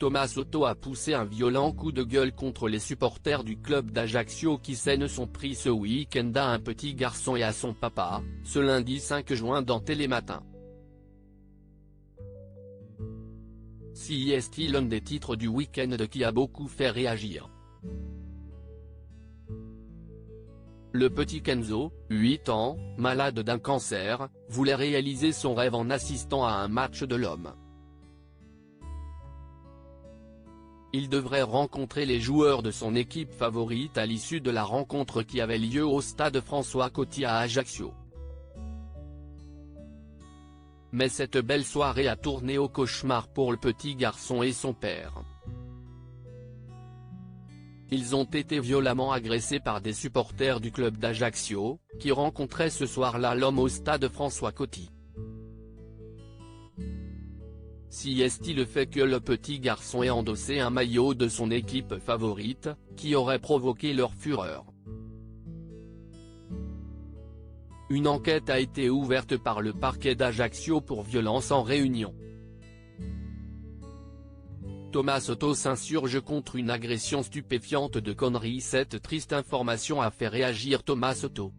Thomas Soto a poussé un violent coup de gueule contre les supporters du club d'Ajaccio qui s'en sont pris ce week-end à un petit garçon et à son papa, ce lundi 5 juin dans Télématin. C'est l'un des titres du week-end qui a beaucoup fait réagir. Le petit Kenzo, 8 ans, malade d'un cancer, voulait réaliser son rêve en assistant à un match de l'Homme. Il devrait rencontrer les joueurs de son équipe favorite à l'issue de la rencontre qui avait lieu au stade François Coty à Ajaccio. Mais cette belle soirée a tourné au cauchemar pour le petit garçon et son père. Ils ont été violemment agressés par des supporters du club d'Ajaccio, qui rencontraient ce soir-là l'Homme au stade François Coty. C'est le fait que le petit garçon ait endossé un maillot de son équipe favorite, qui aurait provoqué leur fureur. Une enquête a été ouverte par le parquet d'Ajaccio pour violence en réunion. Thomas Soto s'insurge contre une agression stupéfiante de conneries. Cette triste information a fait réagir Thomas Soto.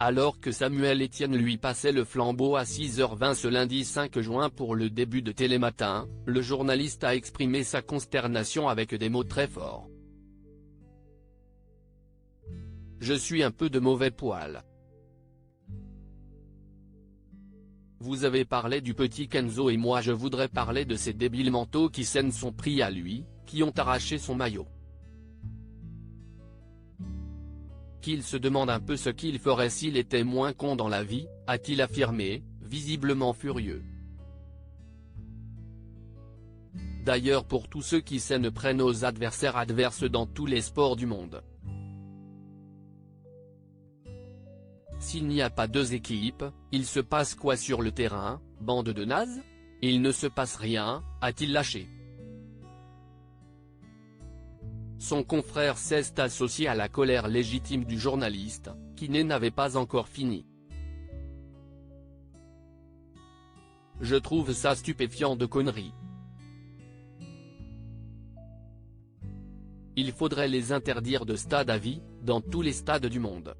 Alors que Samuel Etienne lui passait le flambeau à 6h20 ce lundi 5 juin pour le début de Télématin, le journaliste a exprimé sa consternation avec des mots très forts. « Je suis un peu de mauvais poil. Vous avez parlé du petit Kenzo et moi je voudrais parler de ces débiles mentaux qui s'en sont pris à lui, qui ont arraché son maillot. Qu'il se demande un peu ce qu'il ferait s'il était moins con dans la vie », a-t-il affirmé, visiblement furieux. D'ailleurs pour tous ceux qui s'en prennent aux adversaires adverses dans tous les sports du monde. S'il n'y a pas deux équipes, il se passe quoi sur le terrain, bande de nazes ? Il ne se passe rien, a-t-il lâché. Son confrère s'est associé à la colère légitime du journaliste, qui n'avait pas encore fini. « Je trouve ça stupéfiant de conneries. Il faudrait les interdire de stade à vie, dans tous les stades du monde.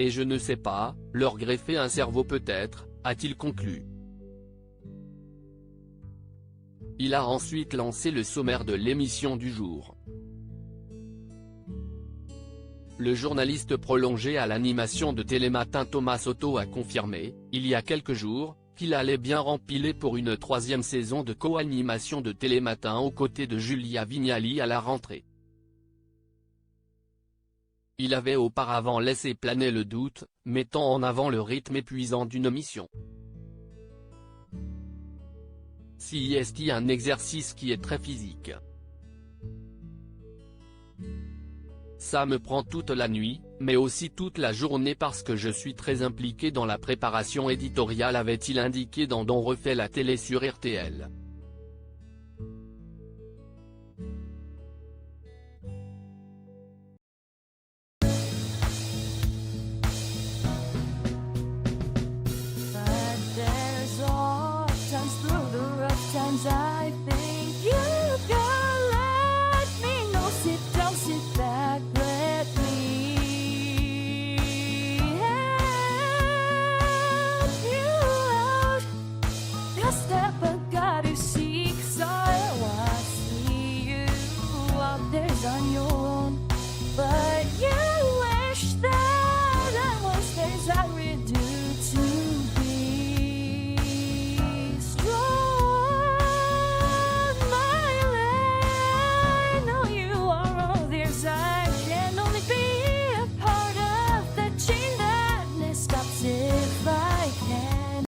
Et je ne sais pas, leur greffer un cerveau peut-être », a-t-il conclu. Il a ensuite lancé le sommaire de l'émission du jour. Le journaliste prolongé à l'animation de Télématin Thomas Soto a confirmé, il y a quelques jours, qu'il allait bien rempiler pour une 3e saison de co-animation de Télématin aux côtés de Julia Vignali à la rentrée. Il avait auparavant laissé planer le doute, mettant en avant le rythme épuisant d'une mission. C'est un exercice qui est très physique. Ça me prend toute la nuit, mais aussi toute la journée parce que je suis très impliqué dans la préparation éditoriale, avait-il indiqué dans Don refait la télé sur RTL.